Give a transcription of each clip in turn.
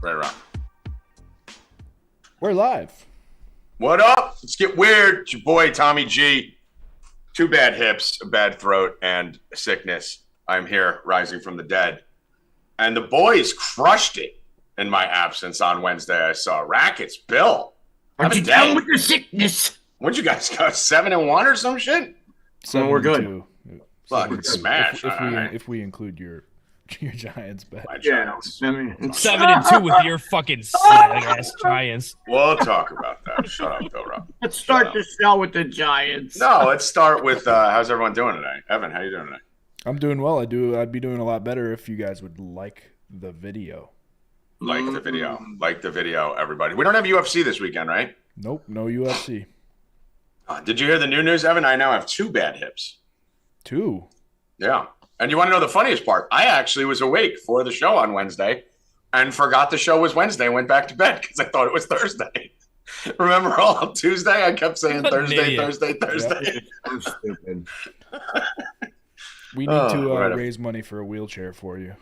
Ready to rock. We're live. What up? Let's get weird. It's your boy, Tommy G. 2 bad hips, a bad throat, and sickness. I'm here, rising from the dead. And the boys crushed it in my absence on Wednesday. I saw Rackets. Bill. Aren't you down with your sickness? What'd you guys go, 7-1 or some shit? So we're good. Fucking smash. If we include your Giants bet. Yeah, I mean, 7-2 with your fucking slag-ass Giants. We'll talk about that. Shut up, Bill Rupp. let's start the show with the Giants. No, let's start with how's everyone doing today? Evan, how you doing today? I'm doing well. I'd be doing a lot better if you guys would like the video. Like the video, everybody. We don't have UFC this weekend, right? Nope, no UFC. Did you hear the new news, Evan? I now have 2 bad hips. 2? Yeah. And you want to know the funniest part? I actually was awake for the show on Wednesday and forgot the show was Wednesday and went back to bed because I thought it was Thursday. Remember all Tuesday? I kept saying Thursday. Yeah. I'm stupid. We need to raise money for a wheelchair for you.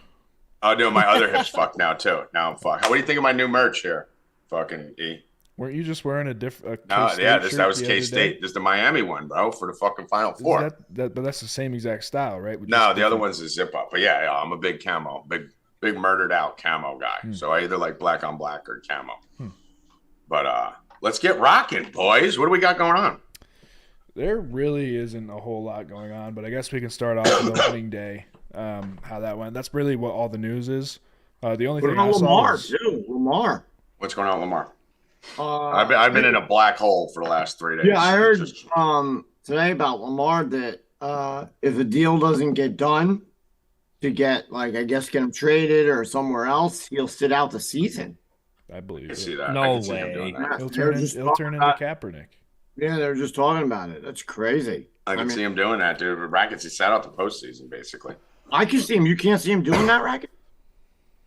Oh, no, my other hip's fucked now, too. Now I'm fucked. What do you think of my new merch here? Fucking E. Weren't you just wearing a different that was K-State. This is the Miami one, bro, for the fucking Final Four. But that's the same exact style, right? No, the other one's a zip-up. But yeah, I'm a big camo, big murdered-out camo guy. So I either like black on black or camo. But let's get rocking, boys. What do we got going on? There really isn't a whole lot going on, but I guess we can start off with opening day, how that went. That's really what all the news is. The only thing I saw Lamar, was... too. Lamar. What's going on with Lamar? I've been in a black hole for the last 3 days. Yeah, I heard today about Lamar that if a deal doesn't get done to get, like, I guess get him traded or somewhere else, he'll sit out the season. I believe I see it. that. No I can see him doing way. that. He'll turn into Kaepernick. Yeah, they were just talking about it. That's crazy. I can see him doing that, dude. But Rackets, he sat out the postseason, basically. I can see him. You can't see him doing that, Racket?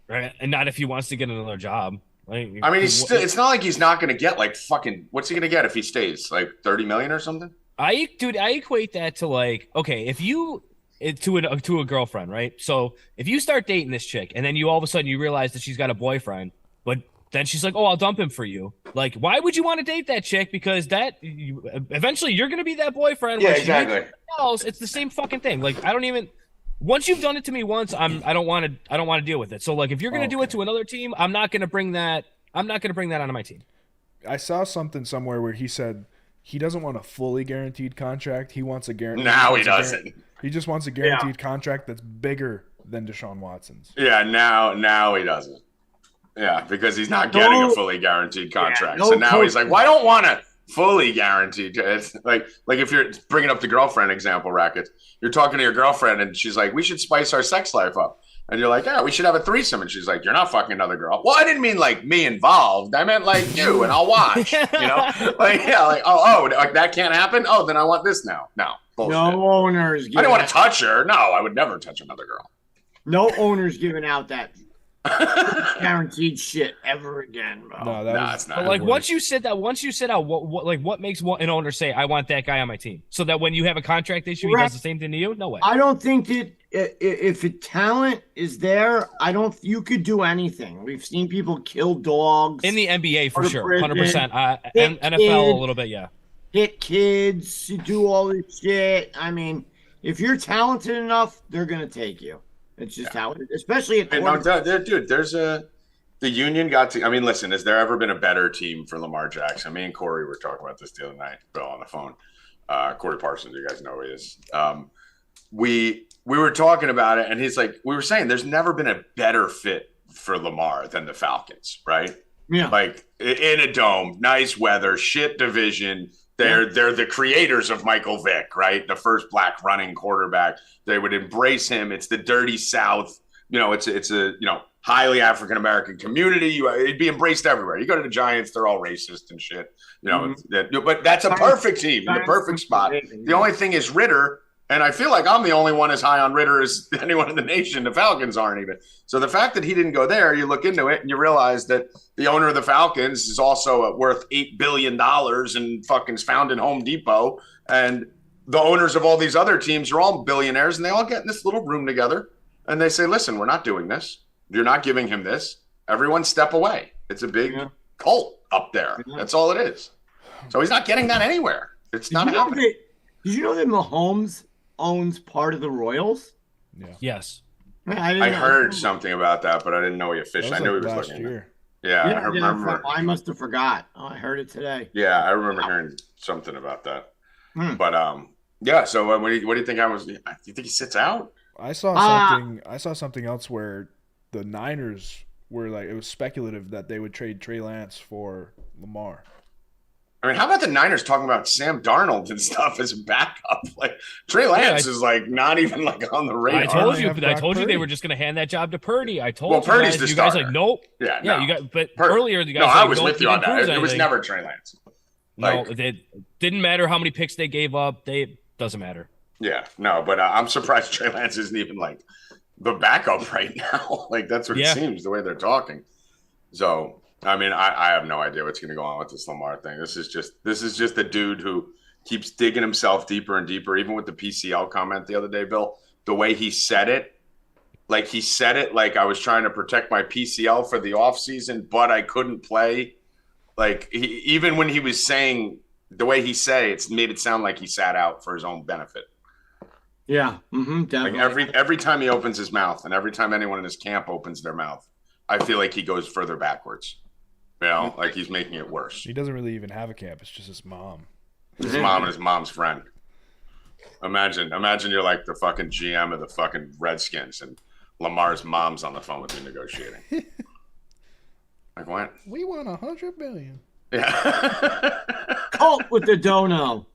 Right? And not if he wants to get another job. Like, I mean, it's not like he's not going to get, like, fucking, what's he going to get if he stays? Like, $30 million or something? I equate that to, like, okay, if you to a girlfriend, right? So if you start dating this chick and then you all of a sudden you realize that she's got a boyfriend, but then she's like, oh, I'll dump him for you. Like, why would you want to date that chick? Because eventually you're going to be that boyfriend. Yeah, exactly. Else, it's the same fucking thing. Like, I don't even. Once you've done it to me once, I don't want to deal with it. So, like, if you're going to do it to another team, I'm not going to bring that. I'm not going to bring that onto my team. I saw something somewhere where he said he doesn't want a fully guaranteed contract. He wants a guarantee. Now he doesn't. He just wants a guaranteed contract that's bigger than Deshaun Watson's. Yeah, now he doesn't. Yeah, because he's not getting a fully guaranteed contract. So now he's like, well, I don't want a fully guaranteed. It's like if you're bringing up the girlfriend example, Rackets, you're talking to your girlfriend and she's like, we should spice our sex life up. And you're like, yeah, we should have a threesome. And she's like, you're not fucking another girl. Well, I didn't mean like me involved. I meant like you and I'll watch, you know? Like, yeah, like, like that can't happen? Oh, then I want this now. No, bullshit. No owners. I didn't want to touch her. No, I would never touch another girl. No owners giving out that guaranteed shit ever again, bro. No, it's not. But like once you sit out, what makes an owner say, I want that guy on my team? So that when you have a contract issue, he does the same thing to you? No way. I don't think that if the talent is there, you could do anything. We've seen people kill dogs In the NBA for sure, prison, 100%. hit NFL kids, a little bit, yeah. hit kids, do all this shit. I mean, if you're talented enough, they're gonna take you. It's just how it is, especially at dude, the union got to. I mean, listen, has there ever been a better team for Lamar Jackson? Me and Corey were talking about this the other night, Bill, on the phone. Corey Parsons, you guys know who he is. We were talking about it, and he's like, we were saying there's never been a better fit for Lamar than the Falcons, right? Yeah. Like in a dome, nice weather, shit division. They're the creators of Michael Vick, right? The first black running quarterback. They would embrace him. It's the dirty South. You know, it's a highly African American community. It'd be embraced everywhere. You go to the Giants, they're all racist and shit. You know, but that's a perfect team in the perfect spot. The only thing is Ritter. And I feel like I'm the only one as high on Ritter as anyone in the nation. The Falcons aren't even. So the fact that he didn't go there, you look into it and you realize that the owner of the Falcons is also worth $8 billion and fucking is found in Home Depot. And the owners of all these other teams are all billionaires, and they all get in this little room together and they say, listen, we're not doing this. You're not giving him this. Everyone step away. It's a big cult up there. Yeah. That's all it is. So he's not getting that anywhere. It's not happening. Did you know that Mahomes owns part of the Royals? Yeah. Yes. I heard something about that, but I didn't know he officially. I knew he was last looking. year. Yeah, I remember. I must have forgot. Oh, I heard it today. Yeah, I remember hearing something about that. But yeah. So what do you think? Do you think he sits out? I saw something else where the Niners were like, it was speculative that they would trade Trey Lance for Lamar. I mean, how about the Niners talking about Sam Darnold and stuff as a backup? Like Trey Lance is like not even like on the radar. I told you they were just going to hand that job to Purdy. I told you guys like nope. Yeah, you got. But earlier the guys. No, I was with you on that. It was never Trey Lance. No, it didn't matter how many picks they gave up. Doesn't matter. Yeah, no, but I'm surprised Trey Lance isn't even like the backup right now. Like that's what it seems the way they're talking. So. I mean, I have no idea what's going to go on with this Lamar thing. This is just a dude who keeps digging himself deeper and deeper. Even with the PCL comment the other day, Bill, the way he said it like I was trying to protect my PCL for the offseason, but I couldn't play. Like even when he was saying the way he said it, it's made it sound like he sat out for his own benefit. Yeah, definitely. Like every time he opens his mouth, and every time anyone in his camp opens their mouth, I feel like he goes further backwards. You know, like he's making it worse. He doesn't really even have a camp. It's just his mom. His mom and his mom's friend. Imagine you're like the fucking GM of the fucking Redskins and Lamar's mom's on the phone with you negotiating. Like what? We won $100 million. Yeah. Colt with the dono.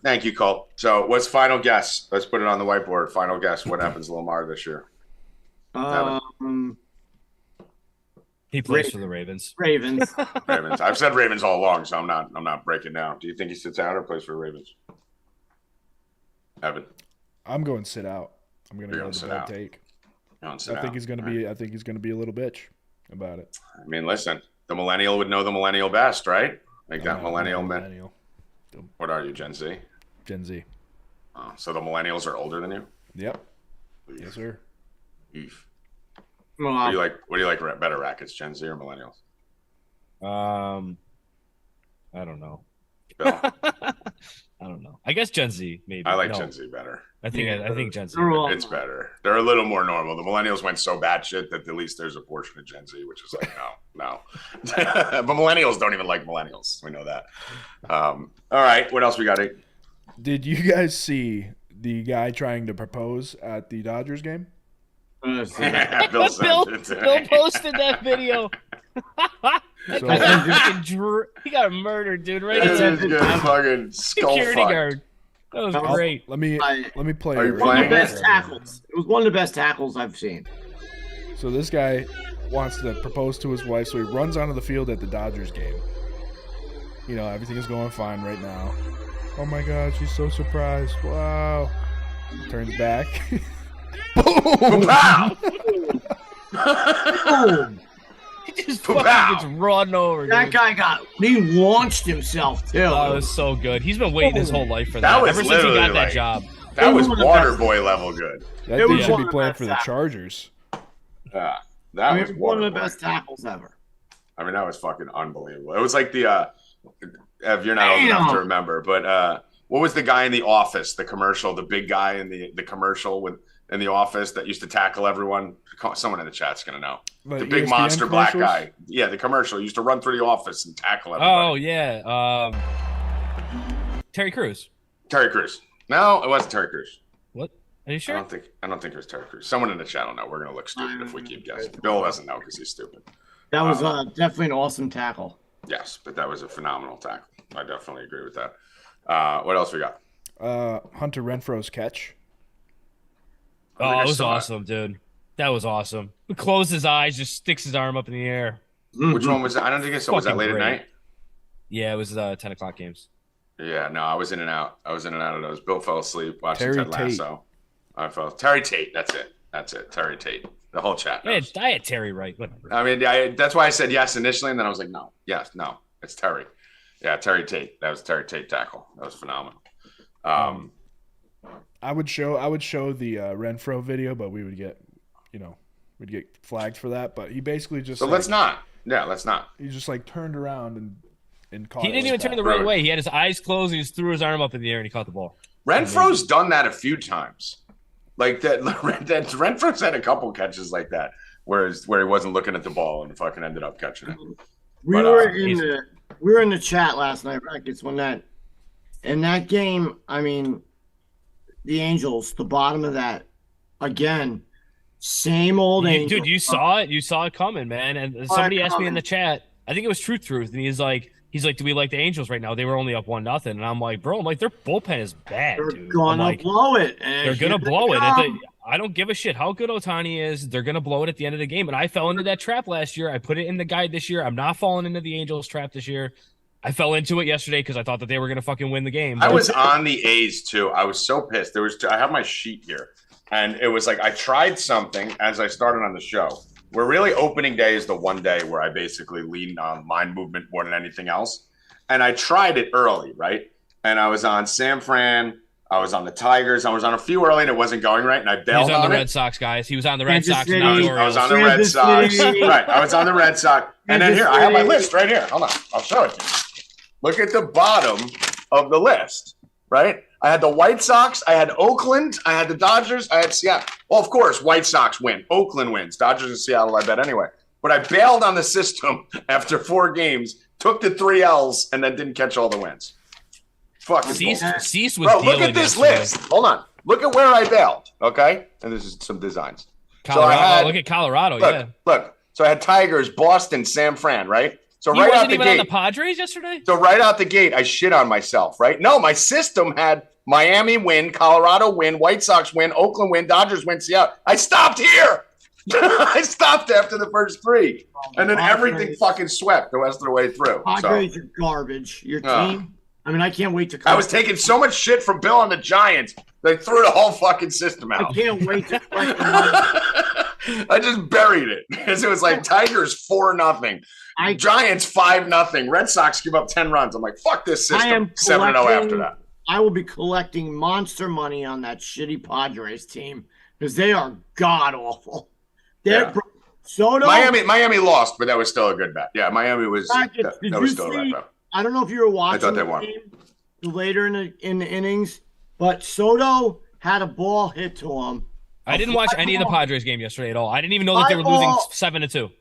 Thank you, Colt. So what's final guess? Let's put it on the whiteboard. Final guess. What happens to Lamar this year? He plays for the Ravens. Ravens. I've said Ravens all along, so I'm not breaking down. Do you think he sits out or plays for the Ravens? Evan. I'm going sit out. I'm going to go with the bold take. I think he's going to be a little bitch about it. I mean, listen, the millennial would know the millennial best, right? Like that millennial man. What are you, Gen Z? Gen Z. Oh, so the millennials are older than you? Yep. Yes, sir. Oof. Well, what do you like better, Rackets, Gen Z or millennials? I don't know. Bill? I don't know. I guess Gen Z, maybe. I like Gen Z better. I think Gen Z. It's better. They're a little more normal. The millennials went so batshit that at least there's a portion of Gen Z, which is like, no. But millennials don't even like millennials. We know that. All right. What else we got? Did you guys see the guy trying to propose at the Dodgers game? Bill posted that video. He got murdered, dude. Right in the fucking skull security guard. That was great. Let me play. One of the best tackles. It was one of the best tackles I've seen. So this guy wants to propose to his wife, so he runs onto the field at the Dodgers game. You know, everything is going fine right now. Oh my God, she's so surprised! Wow. Turns back. Boom! Wow! Boom! He just fucking gets run over. That guy he launched himself too. Oh, it was so good. He's been waiting his whole life for that. Was ever since he got that like, job. That was Waterboy level good. That dude should be playing for the Chargers. That was one of the best tackles ever. I mean, that was fucking unbelievable. It was like the Ev, you're not old enough to remember, but what was the guy in The Office? The commercial, the big guy in the commercial in The Office that used to tackle everyone. Someone in the chat's gonna know. The big ESPN monster black guy. Yeah, the commercial used to run through the office and tackle everybody. Oh yeah, Terry Crews. Terry Crews. No, it wasn't Terry Crews. What? Are you sure? I don't think it was Terry Crews. Someone in the chat will know. We're gonna look stupid if we keep guessing. Bill doesn't know because he's stupid. That was definitely an awesome tackle. Yes, but that was a phenomenal tackle. I definitely agree with that. What else we got? Hunter Renfrow's catch. Oh, it was awesome, dude. That was awesome. He closed his eyes, just sticks his arm up in the air. Which one was that? I don't think I saw. Was that late at night? Yeah, it was 10 o'clock games. Yeah, no, I was in and out. of those. Bill fell asleep watching Ted Lasso. Terry Tate. That's it. Terry Tate. The whole chat knows. I had Terry right. Whatever. I mean, that's why I said yes initially, and then I was like, no. Yes, no. It's Terry. Yeah, Terry Tate. That was Terry Tate tackle. That was phenomenal. I would show the Renfrow video, but we would get, we'd get flagged for that. But he basically just So let's not. Yeah, let's not. He just like turned around and caught. He didn't even turn the right way. He had his eyes closed. He just threw his arm up in the air and he caught the ball. Renfro's done that a few times. Like that Renfro's had a couple catches like that where he wasn't looking at the ball and fucking ended up catching it. We were in the chat last night, Rackets, when in that game, I mean, the Angels, the bottom of that, again, same old Angels. Dude, you saw it. You saw it coming, man. And somebody asked me in the chat, I think it was Truth, and he's like, do we like the Angels right now? They were only up 1-0. And I'm like, bro, their bullpen is bad, They're dude. gonna blow it. They're gonna blow it. I don't give a shit how good Ohtani is. They're gonna blow it at the end of the game. And I fell into that trap last year. I put it in the guide this year. I'm not falling into the Angels trap this year. I fell into it yesterday because I thought that they were gonna fucking win the game. I was on the A's too. I was so pissed. I have my sheet here, and it was like I tried something as I started on the show. Where really opening day is the one day where I basically lean on mind movement more than anything else. And I tried it early, right? And I was on San Fran. I was on the Tigers. I was on a few early and it wasn't going right. And I bailed on it. He was on the Red Sox, guys. He was on the Red Sox. I was on the Red Sox. Right. I was on the Red Sox. And then here, I have my list right here. Hold on. I'll show it to you. Look at the bottom of the list, right? I had the White Sox. I had Oakland. I had the Dodgers. I had Seattle. Well, of course, White Sox win. Oakland wins. Dodgers and Seattle, I bet anyway. But I bailed on the system after 4 games, took the 3 L's, and then didn't catch all the wins. Fucking Cease was Bro, look at this list. Hold on. Look at where I bailed, okay? And this is some designs. Colorado. Look at Colorado, Look. So I had Tigers, Boston, San Fran, right? So he right wasn't out the even gate. on the Padres yesterday? So right out the gate, I shit on myself, right? No, my system had Miami win, Colorado win, White Sox win, Oakland win, Dodgers win, Seattle. I stopped here. I stopped after the first 3. And then everything fucking swept the rest of the way through. Padres are garbage. Your team. I mean, I can't wait to. I was taking so much shit from Bill on the Giants. They threw the whole fucking system out. I can't wait to. I just buried it because it was like Tigers 4-0, Giants 5-0, Red Sox give up 10 runs. I'm like, fuck this system. 7-0 after that. I will be collecting monster money on that shitty Padres team because they are god awful. Soto. Miami lost, but that was still a good bet. Yeah, Miami was. That was still a good bet. I don't know if you were watching. I thought they won later in the innings, but Soto had a ball hit to him. I didn't watch any of the Padres game yesterday at all. I didn't even know that they were losing 7-2.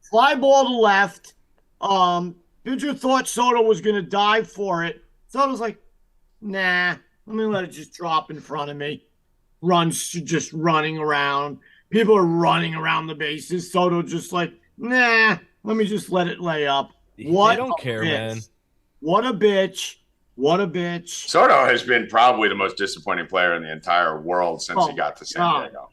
Fly ball to left. Pitcher thought Soto was going to dive for it. Soto's like, nah, let me let it just drop in front of me. Runs just running around. People are running around the bases. Soto just like, nah, let me just let it lay up. I don't care, man. What a bitch. What a bitch. Soto has been probably the most disappointing player in the entire world since he got to San Diego.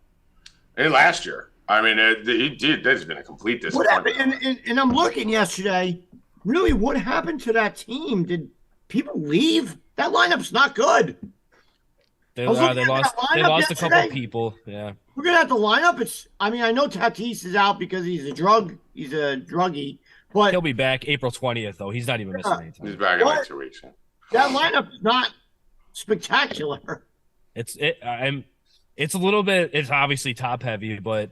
And last year. I mean, there's been a complete disappointment. And I'm looking yesterday. Really, what happened to that team? Did people leave? That lineup's not good. They lost a couple of people. Yeah. We're going to have to line up. I know Tatis is out because he's a druggie. But he'll be back April 20th, though. He's not even missing any time. He's back in like 2 weeks. Yeah. That lineup is not spectacular. It's a little bit. It's obviously top heavy, but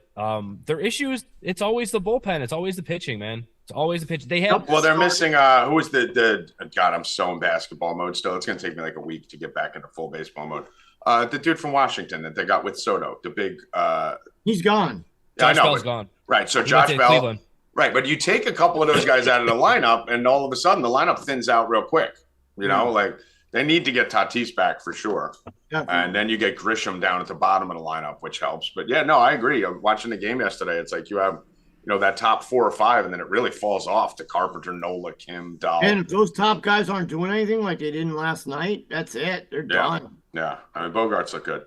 their issues. It's always the bullpen. It's always the pitching, man. It's always the pitch. They have. Well, they're missing. Who was the God? I'm so in basketball mode still. It's gonna take me like a week to get back into full baseball mode. The dude from Washington that they got with Soto, the big. He's gone. Josh Bell's gone. Right. So Josh Bell. Cleveland. Right, but you take a couple of those guys out of the lineup, and all of a sudden the lineup thins out real quick. You know, like they need to get Tatis back for sure. Definitely. And then you get Grisham down at the bottom of the lineup, which helps. But yeah, no, I agree. I'm watching the game yesterday. It's like you have, that top 4 or 5, and then it really falls off to Carpenter, Nola, Kim, Dahl. And if those top guys aren't doing anything like they didn't last night, that's it. They're done. Yeah. I mean, Bogarts look good.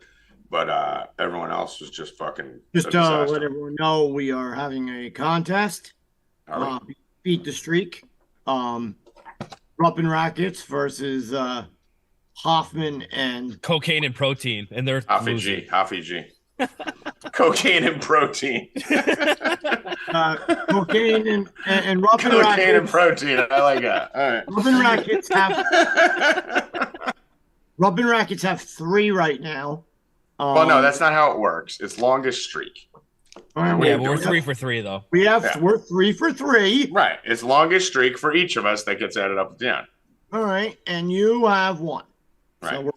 But everyone else was just fucking. Just to let everyone know, we are having a contest. Beat the streak. Rupp and Rackets versus Hoffman and Cocaine and Protein, and they're Hafi G. Cocaine and protein. Cocaine and Rupp and Rackets. Cocaine and protein. I like that. All right. Rupp and Rackets have 3 right now. Well, no, that's not how it works. It's longest streak. All right, Yeah, but we're 3 for 3 though. We're 3 for 3. Right. It's longest streak for each of us that gets added up at the end. All right, and you have 1. Right.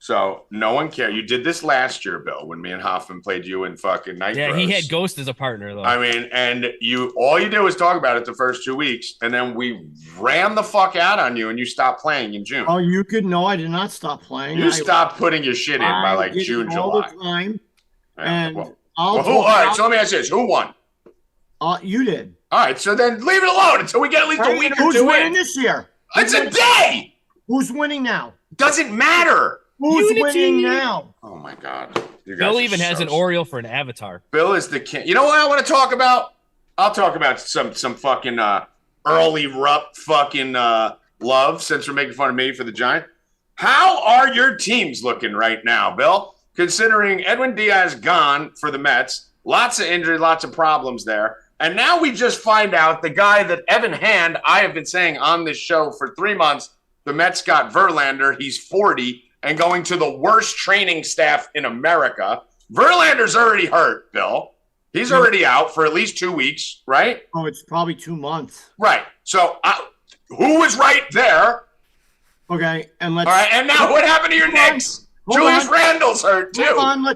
So no one cared. You did this last year, Bill, when me and Hoffman played you in fucking Night Yeah, Bros. he had Ghost as a partner though. I mean, and all you did was talk about it the first 2 weeks, and then we ran the fuck out on you, and you stopped playing in June. Oh, you could no, I did not stop playing. You stopped putting your shit in by like June, July. The time, Yeah, and all right, so let me ask you this: who won? You did. All right, so then leave it alone until we get at least a week or Who's 2 winning in. this year? It's a day. Who's winning now? Doesn't matter. Who's Unity. winning now? Oh my god! You guys Bill are even has so an Oriole for an avatar. Bill is the king. You know what I want to talk about? I'll talk about some fucking early Rupp fucking love, since we're making fun of me for the Giants. How are your teams looking right now, Bill? Considering Edwin Diaz gone for the Mets, lots of injury, lots of problems there. And now we just find out the guy that Evan Hand, I have been saying on this show for 3 months, the Mets got Verlander. He's 40 and going to the worst training staff in America. Verlander's already hurt, Bill. He's already out for at least 2 weeks, right? Oh, it's probably 2 months. Right. So who was right there? Okay, and let's. All right, and now what happened to your Knicks? Julius Randle's hurt too.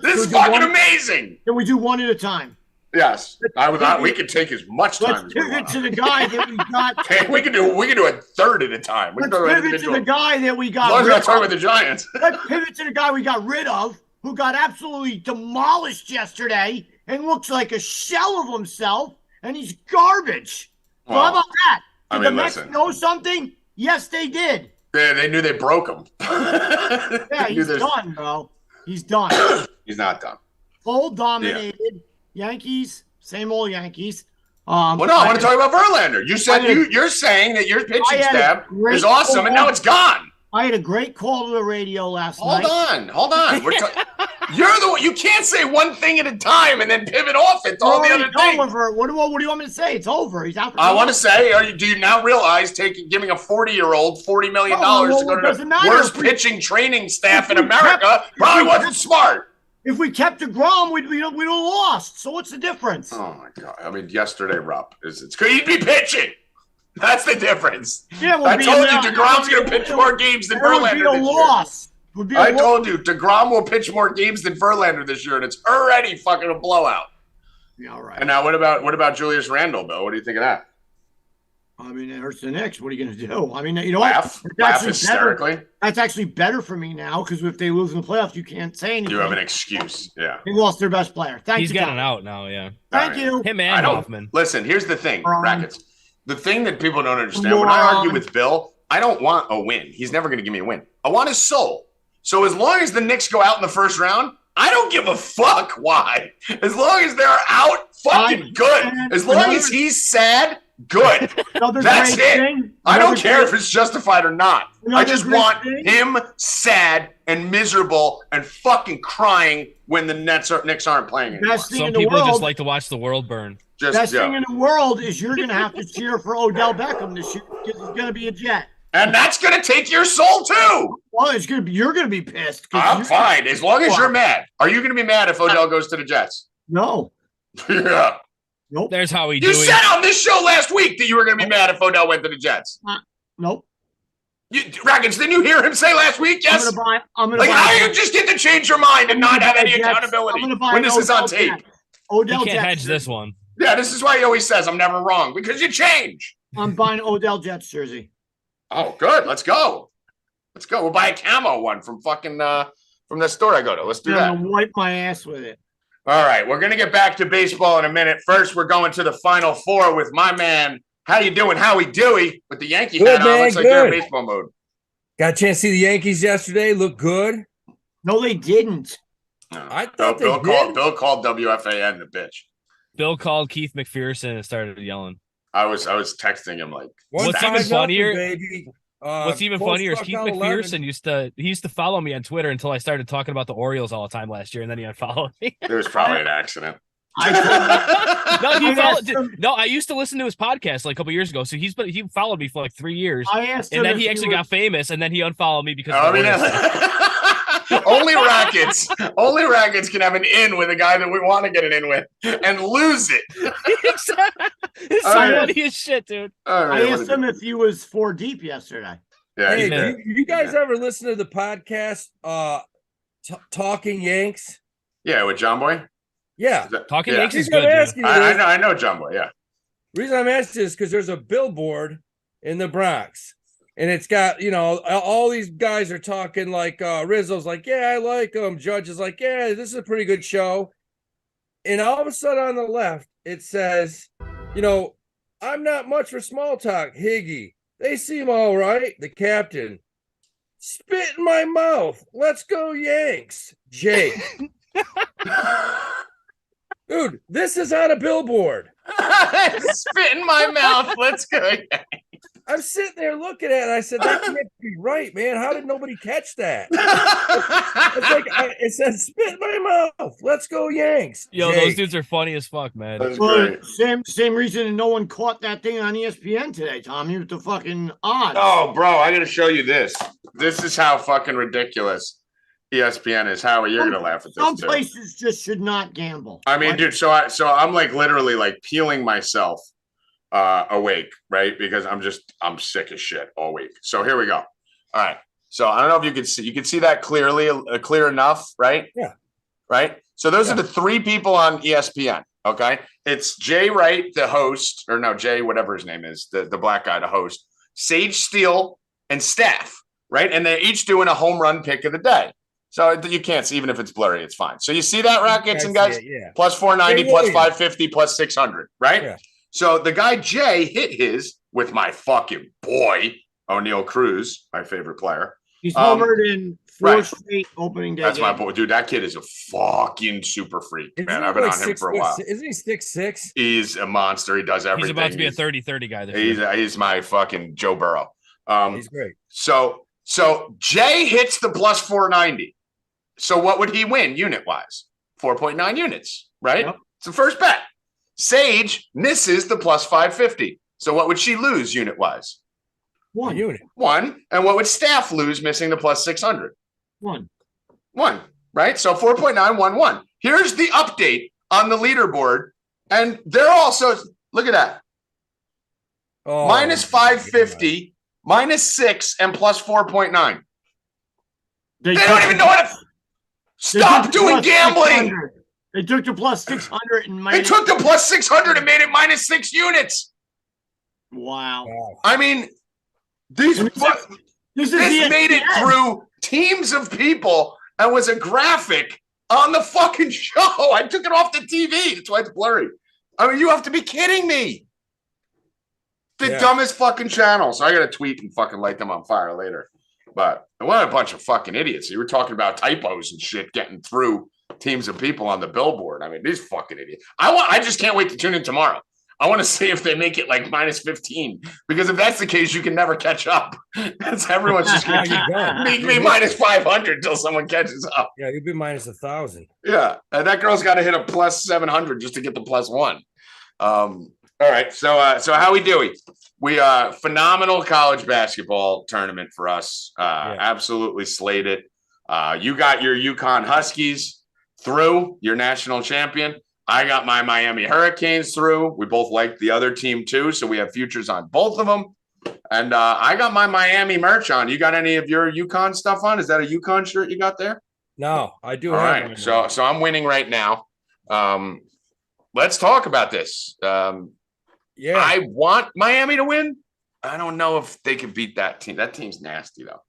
This is fucking amazing. Can we do one at a time? Yes, we can take as much time Let's as we pivot want. to the guy that we got. Hey, we can do a third at a time. Let's pivot to the guy that we got. As long as we're not talking about the Giants. Let's pivot to the guy we got rid of, who got absolutely demolished yesterday and looks like a shell of himself, and he's garbage. So how about that? Did the Mets know something? Yes, they did. Yeah, they knew they broke him. Yeah, he's done, bro. He's done. He's not done. Full dominated. Yankees, same old Yankees. Well, no, I want to talk about Verlander. You said you're saying that your pitching staff is awesome, and now it's gone. I had a great call to the radio last night. Hold on. You're the one. You can't say one thing at a time and then pivot off it to all the other things. What do you want me to say? It's over. He's out. I want to say, do you now realize giving a 40-year-old $40 million to go to the worst pitching training staff in America probably wasn't smart? If we kept DeGrom, we'd have lost. So what's the difference? Oh my god! I mean, yesterday, Rupp he'd be pitching. That's the difference. Yeah, I told you DeGrom's going to pitch more games than Verlander this year. I told you DeGrom will pitch more games than Verlander this year, and it's already fucking a blowout. Yeah, all right. And now, what about Julius Randle, Bill? What do you think of that? I mean, it hurts the Knicks. What are you going to do? I mean, you know laugh hysterically. That's actually better for me now, because if they lose in the playoffs, you can't say anything. You have an excuse. Yeah. They lost their best player. He's gotten out now, yeah. Thank you. Him and Hoffman. Listen, here's the thing, Rackets. The thing that people don't understand, when I argue with Bill, I don't want a win. He's never going to give me a win. I want his soul. So as long as the Knicks go out in the first round, I don't give a fuck why. As long as they're out, fucking good. As long as he's sad, good. That's it. I don't care if it's justified or not. I just want him sad and miserable and fucking crying when the Knicks aren't playing anymore. Some people just like to watch the world burn. Best thing in the world is you're going to have to cheer for Odell Beckham this year, because he's going to be a Jet. And that's going to take your soul too. Well, you're going to be pissed. I'm fine as long as you're mad. Are you going to be mad if Odell goes to the Jets? No. Yeah. Nope. There's Howie. You said on this show last week that you were going to be mad if Odell went to the Jets. Nope. Rackets, didn't you hear him say last week? Yes. I'm gonna buy. How do you just get to change your mind and not have any accountability when this is on tape? Odell you can't hedge this one. Yeah, this is why he always says I'm never wrong, because you change. I'm buying Odell Jets jersey. Oh, good. Let's go. We'll buy a camo one from fucking from the store I go to. Let's do that. I'm gonna wipe my ass with it. All right, we're gonna get back to baseball in a minute. First, we're going to the Final Four with my man. How you doing, Howie Dewey? With the Yankee hat on, looks like they're in baseball mode. Got a chance to see the Yankees yesterday. Look good. No, they didn't. No. I thought Bill called WFAN the bitch. Bill called Keith McPherson and started yelling. I was texting him like, what's even funnier? Baby. What's even funnier is Keith McPherson used to follow me on Twitter until I started talking about the Orioles all the time last year, and then he unfollowed me. It was probably an accident. I used to listen to his podcast like a couple years ago. So he followed me for like 3 years. I asked him, and then he actually got famous, and then he unfollowed me because. Only Rackets can have an in with a guy that we want to get an in with and lose it. It's so funny as shit, dude. I asked him if he was 4 deep yesterday. Yeah, hey, you guys ever listen to the podcast Talking Yanks? Yeah, with John Boy? Yeah. Talking Yanks is good, dude. I know John Boy, yeah. The reason I'm asking is because there's a billboard in the Bronx. And it's got, all these guys are talking like Rizzo's like, yeah, I like him. Judge is like, yeah, this is a pretty good show. And all of a sudden on the left, it says, I'm not much for small talk, Higgy. They seem all right. The captain. Spit in my mouth. Let's go Yanks. Jake. Dude, this is on a billboard. Spit in my mouth. Let's go Yanks. I'm sitting there looking at it. I said, that can't be right, man. How did nobody catch that? It's like it says, spit in my mouth. Let's go Yanks. Yo, Jake. Those dudes are funny as fuck, man. That's great. Same reason no one caught that thing on ESPN today, Tommy, with the fucking odds. Oh, bro, I got to show you this. This is how fucking ridiculous ESPN is. Howie, you're going to laugh at this, Some too. places just should not gamble. I mean, dude, so I'm like literally like peeling myself awake, right? Because I'm sick as shit all week. So here we go. All right. So I don't know if you can see that clearly, clear enough, right? Yeah. Right. So those are the 3 people on ESPN. Okay. It's Jay Wright, the host, or no, Jay, whatever his name is, the black guy, the host, Sage Steele, and Staff, right? And they're each doing a home run pick of the day. So you can't see, even if it's blurry, it's fine. So you see that, Rackets and guys? Plus 490, plus 550, plus 600, right? Yeah. So the guy Jay hit his with my fucking boy, O'Neal Cruz, my favorite player. He's homered in 4 straight opening day. That's my boy. Dude, that kid is a fucking super freak, man. I've been on him for a while. Isn't he 6'6"? He's a monster. He does everything. He's about to be a 30-30 guy this year. He's my fucking Joe Burrow. He's great. So Jay hits the plus 490. So what would he win unit-wise? 4.9 units, right? Yep. It's the first bet. Sage misses the plus 550. So what would she lose unit-wise? 1 unit. 1. And what would Staff lose missing the plus 600? 1. 1, right? So 4.911. Here's the update on the leaderboard. And they're also, look at that. Oh, minus 550, minus 6, and plus 4.9. They don't even know how to stop doing gambling. 600. They took the plus 600 and They took the plus 600 and made it minus 6 units. Wow. I mean, this ESPN. made it through teams of people and was a graphic on the fucking show. I took it off the TV. That's why it's blurry. I mean, you have to be kidding me. The dumbest fucking channel. So I got to tweet and fucking light them on fire later. But what a bunch of fucking idiots. You were talking about typos and shit getting through teams of people on the billboard. I mean, these fucking idiots. I just can't wait to tune in tomorrow. I want to see if they make it like minus 15, because if that's the case, you can never catch up. That's everyone's just going to make me minus 500 until someone catches up. Yeah, you'd be minus 1,000. Yeah, and that girl's got to hit a plus 700 just to get the plus 1. All right, so Howie Dewey, we phenomenal college basketball tournament for us. Absolutely slated. You got your UConn Huskies through, your national champion. I got my Miami Hurricanes through. We both like the other team too, so we have futures on both of them. And I got my Miami merch on. You got any of your UConn stuff on? Is that a UConn shirt you got there? No, I do. All right, so I'm winning right now. Let's talk about this. I want Miami to win. I don't know if they can beat that team. That team's nasty though.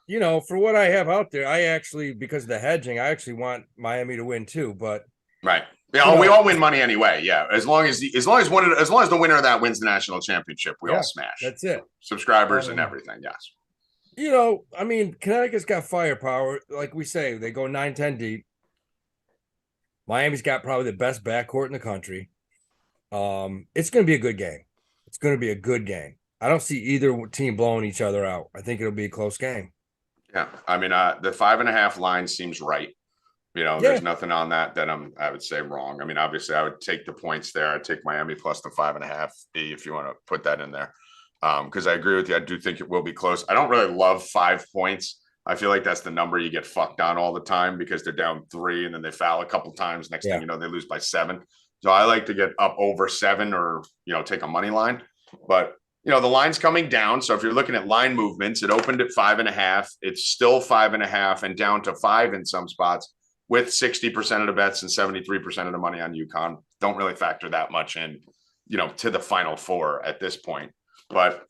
You know, for what I have out there, I actually, because of the hedging, I actually want Miami to win too. But right. Yeah, we all win money anyway. Yeah, as long as the winner of that wins the national championship, we all smash. That's it. Subscribers and everything. Yes. You know, I mean, Connecticut's got firepower. Like we say, they go 9-10 deep. Miami's got probably the best backcourt in the country. It's going to be a good game. It's going to be a good game. I don't see either team blowing each other out. I think it'll be a close game. Yeah, I mean, the 5.5 line seems right. You know, there's nothing on that I would say wrong. I mean, obviously, I would take the points there. I'd take Miami plus the 5.5 if you want to put that in there. Because I agree with you. I do think it will be close. I don't really love 5 points. I feel like that's the number you get fucked on all the time because they're down 3 and then they foul a couple times. Next thing you know, they lose by 7. So I like to get up over 7 or, take a money line. But, the line's coming down. So if you're looking at line movements, it opened at 5.5. It's still 5.5 and down to 5 in some spots with 60% of the bets and 73% of the money on UConn. Don't really factor that much in, to the Final Four at this point. But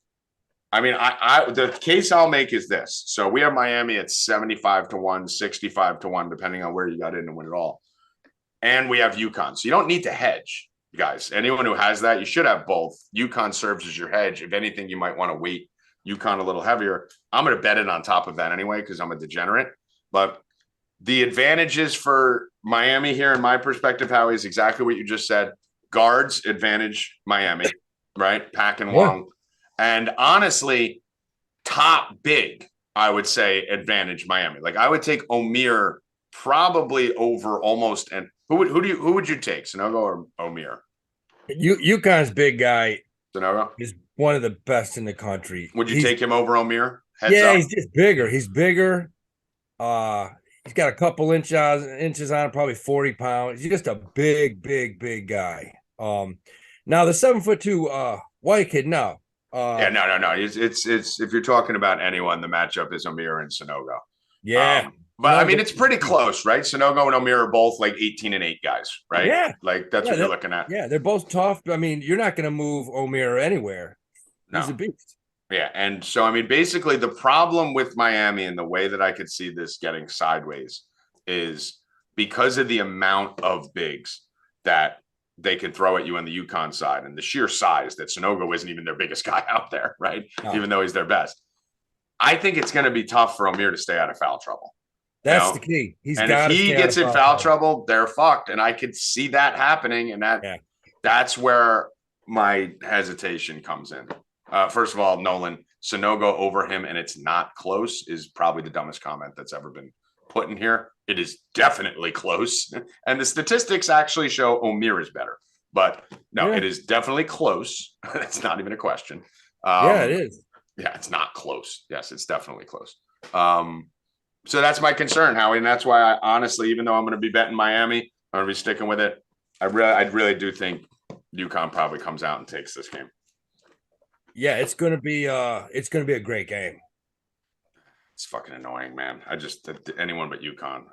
I mean, the case I'll make is this. So we have Miami at 75-1, 65-1, depending on where you got in to win it all. And we have UConn. So you don't need to hedge, guys. Anyone who has that, you should have both. UConn serves as your hedge. If anything, you might want to weight UConn a little heavier. I'm going to bet it on top of that anyway because I'm a degenerate. But the advantages for Miami here, in my perspective, Howie, is exactly what you just said. Guards advantage Miami, right? Pack and Wong. And honestly, top big, I would say advantage Miami. Like I would take Omir probably over almost. And who would you take, Sanogo or Omir? UConn's big guy Sanogo is one of the best in the country. Would you take him over Omir? Heads up. He's just bigger. He's bigger. He's got a couple inches on him, probably 40 pounds. He's just a big guy. Now the 7'2" white kid, no. No. It's if you're talking about anyone, the matchup is Omir and Sanogo. Yeah. But I mean, it's pretty close, right? Sanogo and Omir are both like 18-8 guys, right? Yeah. Like that's what you're looking at. Yeah, they're both tough. I mean, you're not going to move Omir anywhere. He's a beast. Yeah. And so, I mean, basically the problem with Miami and the way that I could see this getting sideways is because of the amount of bigs that they can throw at you on the UConn side and the sheer size that Sanogo isn't even their biggest guy out there, right? Oh. Even though he's their best. I think it's going to be tough for Omir to stay out of foul trouble. That's the key. If he gets in foul trouble, they're fucked. And I could see that happening. And that's where my hesitation comes in. First of all, Nolan, Sanogo over him, and it's not close is probably the dumbest comment that's ever been put in here. It is definitely close. And the statistics actually show Omir is better. But no, it is definitely close. It's not even a question. It is. Yeah, it's not close. Yes, it's definitely close. So that's my concern, Howie. And that's why I honestly, even though I'm going to be betting Miami, I'm going to be sticking with it. I really do think UConn probably comes out and takes this game. Yeah, it's going to be a great game. It's fucking annoying, man. Anyone but UConn.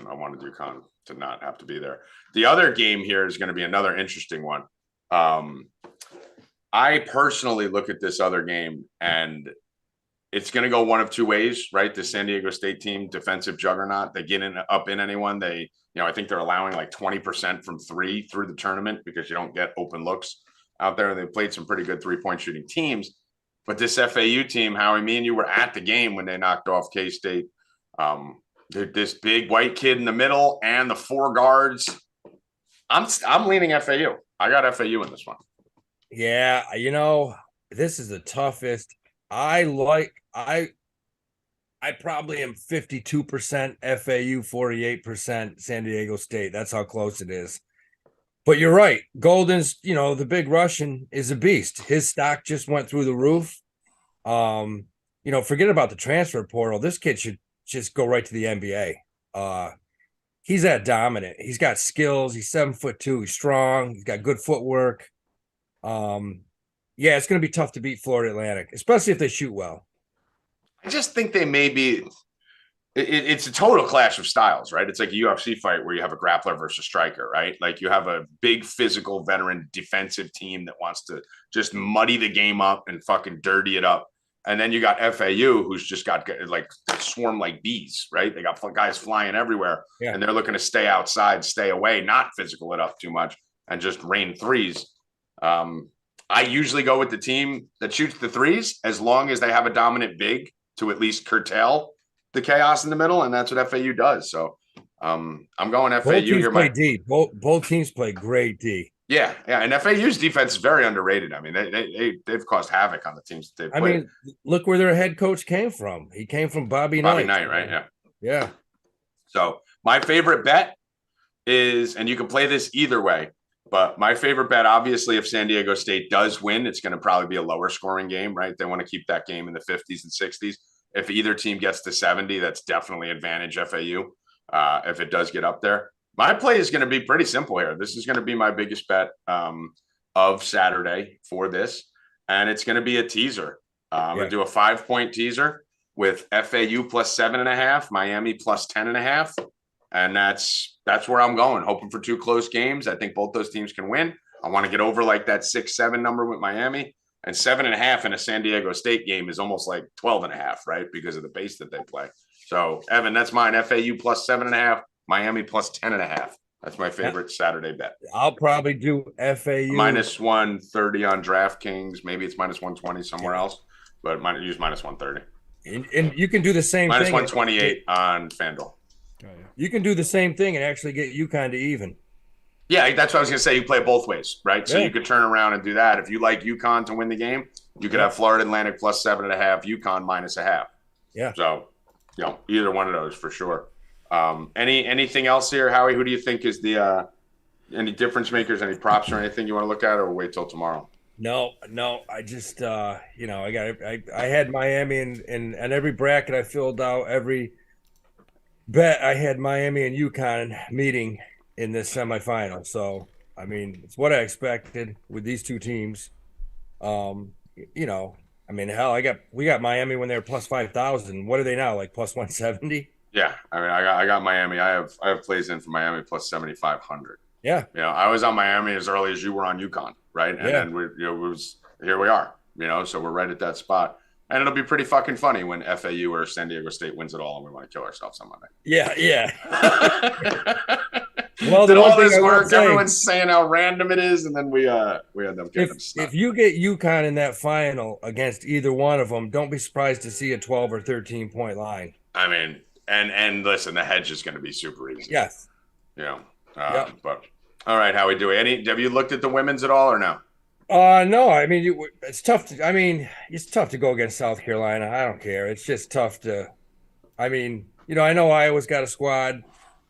I wanted UConn to not have to be there. The other game here is going to be another interesting one. I personally look at this other game and it's going to go one of two ways, right? The San Diego State team, defensive juggernaut. They get up in anyone. I think they're allowing like 20% from 3 through the tournament because you don't get open looks out there. And they've played some pretty good 3-point shooting teams. But this FAU team, Howie, me and you were at the game when they knocked off K-State. This big white kid in the middle and the 4 guards. I'm leaning FAU. I got FAU in this one. Yeah, this is the toughest. I probably am 52% FAU, 48% San Diego State. That's how close it is. But you're right. Golden's, the big Russian is a beast. His stock just went through the roof. Forget about the transfer portal. This kid should just go right to the NBA. He's that dominant. He's got skills. He's 7'2". He's strong. He's got good footwork. It's going to be tough to beat Florida Atlantic, especially if they shoot well. I just think they may be it's a total clash of styles, right? It's like a UFC fight where you have a grappler versus a striker, right? Like you have a big physical veteran defensive team that wants to just muddy the game up and fucking dirty it up. And then you got FAU, who's just got like swarm like bees, right? They got guys flying everywhere and they're looking to stay outside, stay away, not physical it up too much and just rain threes. I usually go with the team that shoots the threes as long as they have a dominant big to at least curtail the chaos in the middle, and that's what FAU does. So I'm going FAU here. Both teams play great D. Yeah, and FAU's defense is very underrated. I mean, they've caused havoc on the teams that they've played. I mean, look where their head coach came from. He came from Bobby Knight, right? Yeah. So my favorite bet is, and you can play this either way, but my favorite bet, obviously, if San Diego State does win, it's going to probably be a lower scoring game, right? They want to keep that game in the 50s and 60s. If either team gets to 70, that's definitely advantage FAU if it does get up there. My play is going to be pretty simple here. This is going to be my biggest bet of Saturday for this, and it's going to be a teaser. I'm going to do a 5-point teaser with FAU plus 7.5, Miami plus 10.5, and that's where I'm going. Hoping for 2 close games. I think both those teams can win. I want to get over like that 6-7 number with Miami, and 7.5 in a San Diego State game is almost like 12.5, right? Because of the pace that they play. So Evan, that's mine. FAU plus 7.5. Miami plus 10.5. That's my favorite Saturday bet. I'll probably do FAU minus 130 on DraftKings. Maybe it's minus 120 somewhere else, but use minus 130. And you can do the same minus thing. 128 on FanDuel. You can do the same thing and actually get UConn to even. Yeah, that's what I was going to say. You play both ways, right? So you could turn around and do that. If you like UConn to win the game, you could have Florida Atlantic plus 7.5, UConn minus 0.5. Yeah. So, either one of those for sure. Anything else here, Howie? Who do you think is the any difference makers, any props or anything you want to look at, or wait till tomorrow? No. I just I had Miami and every bracket I filled out, every bet I had Miami and UConn meeting in this semifinal. So I mean, it's what I expected with these two teams. Hell, we got Miami when they were plus 5,000. What are they now? Like plus 170? Yeah, I mean, I got Miami. I have plays in for Miami plus 7,500. Yeah, I was on Miami as early as you were on UConn, right? And then here we are. So we're right at that spot, and it'll be pretty fucking funny when FAU or San Diego State wins it all, and we want to kill ourselves on Monday. Yeah. Well, did all this work? Everyone's saying how random it is, and then we end up getting if you get UConn in that final against either one of them, don't be surprised to see a 12 or 13 point line. I mean. And listen, the hedge is going to be super easy. Yes. But all right, how we do it? Have you looked at the women's at all or no? No. I mean, it's tough to go against South Carolina. I don't care. It's just tough to. I mean, I know Iowa's got a squad,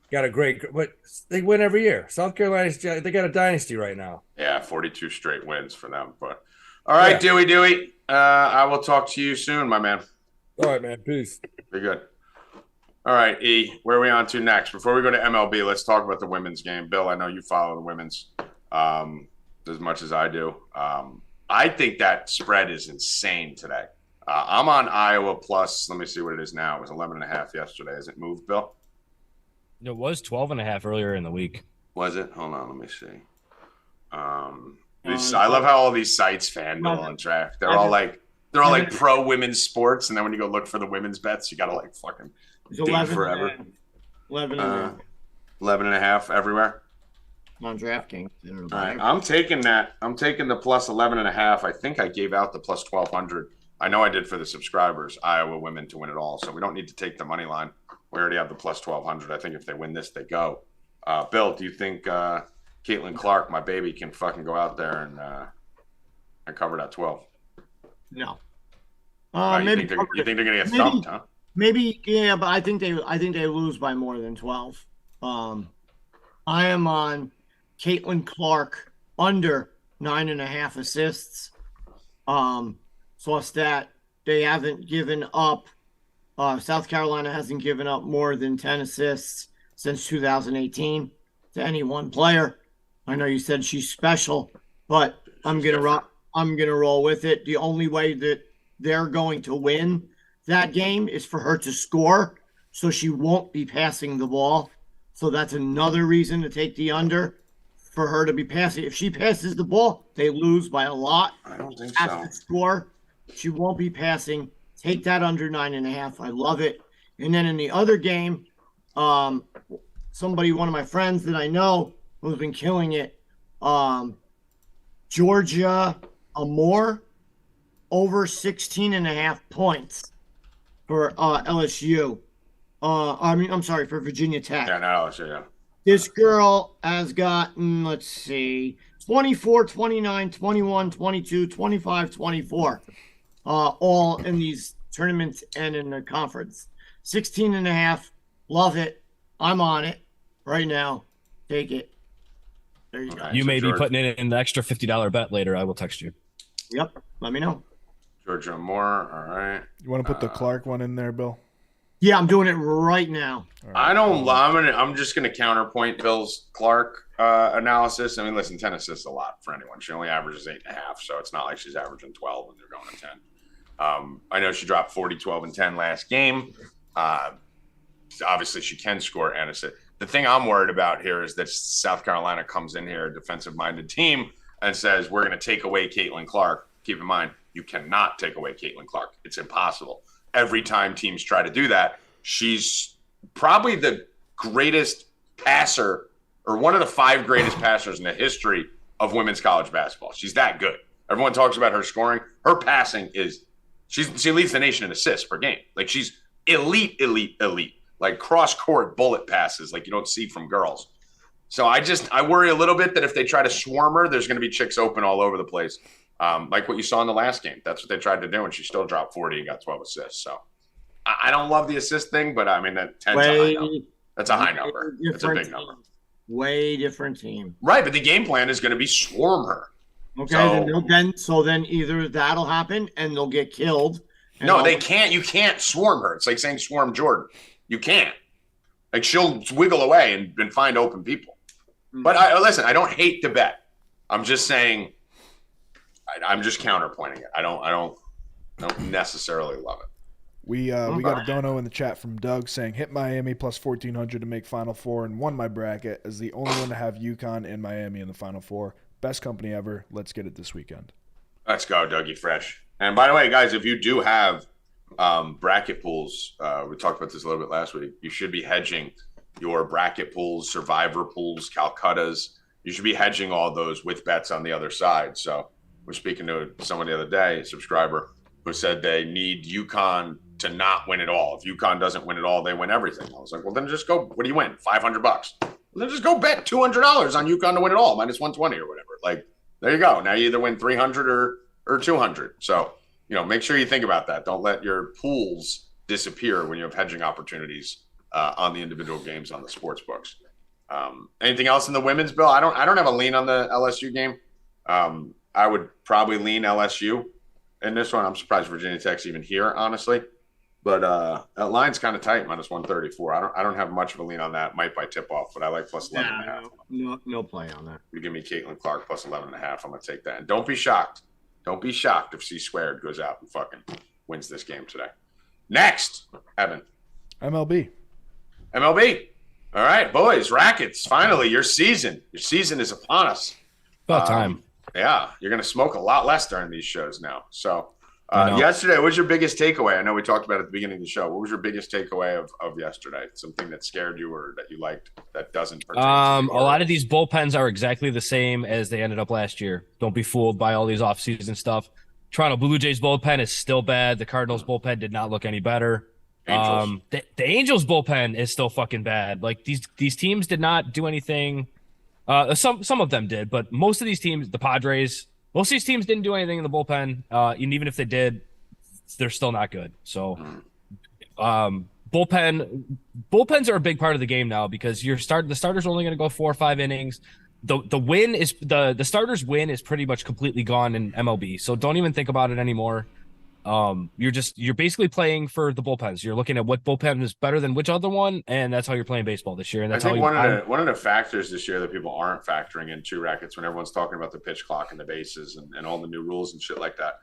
got a great, but they win every year. South Carolina's they got a dynasty right now. Yeah, 42 straight wins for them. But all right, Dewey. I will talk to you soon, my man. All right, man. Peace. Be good. All right, E, where are we on to next? Before we go to MLB, let's talk about the women's game. Bill, I know you follow the women's as much as I do. I think that spread is insane today. I'm on Iowa plus, let me see what it is now. It was 11.5 yesterday. Has it moved, Bill? It was 12.5 earlier in the week. Was it? Hold on, let me see. I love how all these sites, FanDuel and Draft, they're all like pro women's sports, and then when you go look for the women's bets, you got to fucking dig forever. 11.5 everywhere. On DraftKings. All right, I'm taking that. I'm taking the plus 11.5. I think I gave out the plus 1,200. I know I did for the subscribers, Iowa women to win it all. So we don't need to take the money line. We already have the plus 1,200. I think if they win this, they go. Bill, do you think Caitlin Clark, my baby, can fucking go out there and cover that 12? No. You think they're gonna get thumped, huh? Maybe, yeah, but I think they lose by more than 12. I am on Caitlin Clark under 9.5 assists. Plus that they haven't given up. South Carolina hasn't given up more than 10 assists since 2018 to any one player. I know you said she's special, but I'm gonna roll with it. The only way that they're going to win that game is for her to score, so she won't be passing the ball. So that's another reason to take the under, for her to be passing. If she passes the ball, they lose by a lot. I don't think so. So. Score. She won't be passing. Take that under 9.5. I love it. And then in the other game, one of my friends that I know who's been killing it, Georgia Amore, over 16.5 points for LSU. For Virginia Tech. Yeah, no, LSU, yeah. This girl has gotten, 24, 29, 21, 22, 25, 24, all in these tournaments and in the conference. 16.5. Love it. I'm on it right now. Take it. There you go. You may be putting in an extra $50 bet later. I will text you. Yep. Let me know. Georgia Moore. All right. You want to put the Clark one in there, Bill? Yeah, I'm doing it right now. Right. I'm just gonna counterpoint Bill's Clark analysis. I mean, listen, 10 assists a lot for anyone. She only averages 8.5, so it's not like she's averaging 12 when they're going to 10. I know she dropped 40, 12, and 10 last game. Obviously, she can score and assist. The thing I'm worried about here is that South Carolina comes in here, a defensive-minded team, and says, we're going to take away Caitlin Clark. Keep in mind, you cannot take away Caitlin Clark. It's impossible. Every time teams try to do that, she's probably the greatest passer or one of the 5 greatest passers in the history of women's college basketball. She's that good. Everyone talks about her scoring. Her passing is she leads the nation in assists per game. Like, she's elite. Like cross-court bullet passes like you don't see from girls. So I worry a little bit that if they try to swarm her, there's going to be chicks open all over the place. Like what you saw in the last game. That's what they tried to do, and she still dropped 40 and got 12 assists. So I don't love the assist thing, but I mean, that 10's a high number. That's a high number. It's a big number. Way different team. Right, but the game plan is going to be swarm her. Okay, then either that'll happen and they'll get killed. No, they can't. You can't swarm her. It's like saying swarm Jordan. You can't. Like, she'll wiggle away and find open people. But listen, I don't hate the bet. I'm just saying, I'm just counterpointing it. I don't necessarily love it. We got a dono in the chat from Doug saying, hit Miami plus 1,400 to make Final Four and won my bracket as the only one to have UConn and Miami in the Final Four. Best company ever. Let's get it this weekend. Let's go, Dougie Fresh. And by the way, guys, if you do have bracket pools, we talked about this a little bit last week, you should be hedging your bracket pools, survivor pools, Calcuttas. You should be hedging all those with bets on the other side. So we're speaking to someone the other day, a subscriber, who said they need UConn to not win it all. If UConn doesn't win it all, they win everything. I was like, well, then just go. What do you win? $500. Well, then just go bet $200 on UConn to win it all, minus 120 or whatever. Like, there you go. Now you either win 300 or 200. So, make sure you think about that. Don't let your pools disappear when you have hedging opportunities on the individual games on the sports books. Anything else in the women's, Bill? I don't have a lean on the LSU game. I would probably lean LSU in this one. I'm surprised Virginia Tech's even here, honestly. But that line's kind of tight, minus 134. I don't have much of a lean on that. Might by tip off, but I like plus 11.5. No play on that. You give me Caitlin Clark plus 11.5. I'm gonna take that. And don't be shocked. Don't be shocked if C squared goes out and fucking wins this game today. Next, Evan. MLB. All right, boys, Rackets. Finally, your season is upon us. About time. Yeah, you're going to smoke a lot less during these shows now. So yesterday, what was your biggest takeaway? I know we talked about it at the beginning of the show. What was your biggest takeaway of yesterday? Something that scared you or that you liked that doesn't pertain to a lot of these bullpens are exactly the same as they ended up last year. Don't be fooled by all these offseason stuff. Toronto Blue Jays bullpen is still bad. The Cardinals bullpen did not look any better. Angels. The Angels bullpen is still fucking bad. Like, these teams did not do anything. Some of them did, but most of these teams, the Padres, most of these teams didn't do anything in the bullpen. And even if they did, they're still not good. So, bullpens are a big part of the game now because the starters are only going to go 4 or 5 innings. The win is the starters win is pretty much completely gone in MLB. So don't even think about it anymore. You're basically playing for the bullpens. You're looking at what bullpen is better than which other one, and that's how you're playing baseball this year. And that's I think one of the factors this year that people aren't factoring into Rackets when everyone's talking about the pitch clock and the bases and all the new rules and shit like that.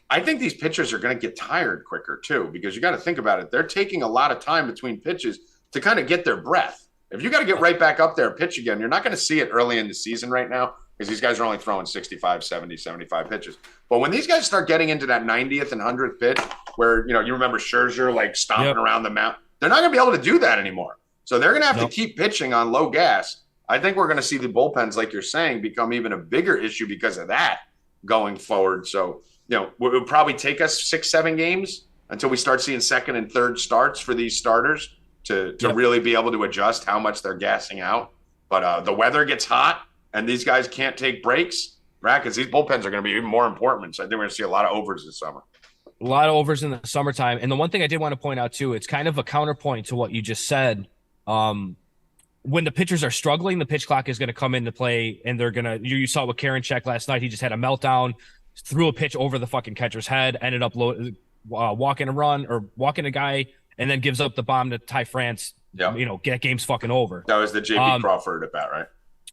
I think these pitchers are going to get tired quicker too, because you got to think about it. They're taking a lot of time between pitches to kind of get their breath. If you got to get right back up there and pitch again, you're not going to see it early in the season right now because these guys are only throwing 65, 70, 75 pitches. But when these guys start getting into that 90th and 100th pitch where, you remember Scherzer like stomping around the mound, they're not going to be able to do that anymore. So they're going to have to keep pitching on low gas. I think we're going to see the bullpens, like you're saying, become even a bigger issue because of that going forward. So, it will probably take us 6-7 games until we start seeing second and third starts for these starters to really be able to adjust how much they're gassing out. But the weather gets hot and these guys can't take breaks. Rackets, these bullpens are going to be even more important. So I think we're going to see a lot of overs this summer. A lot of overs in the summertime. And the one thing I did want to point out too, it's kind of a counterpoint to what you just said. When the pitchers are struggling, the pitch clock is going to come into play and they're going to, you saw with Karen Check last night. He just had a meltdown. threw a pitch over the fucking catcher's head, ended up walking a run or walking a guy, and then gives up the bomb to Ty France. Yep. Get game's fucking over. That was the JP Crawford at bat, right?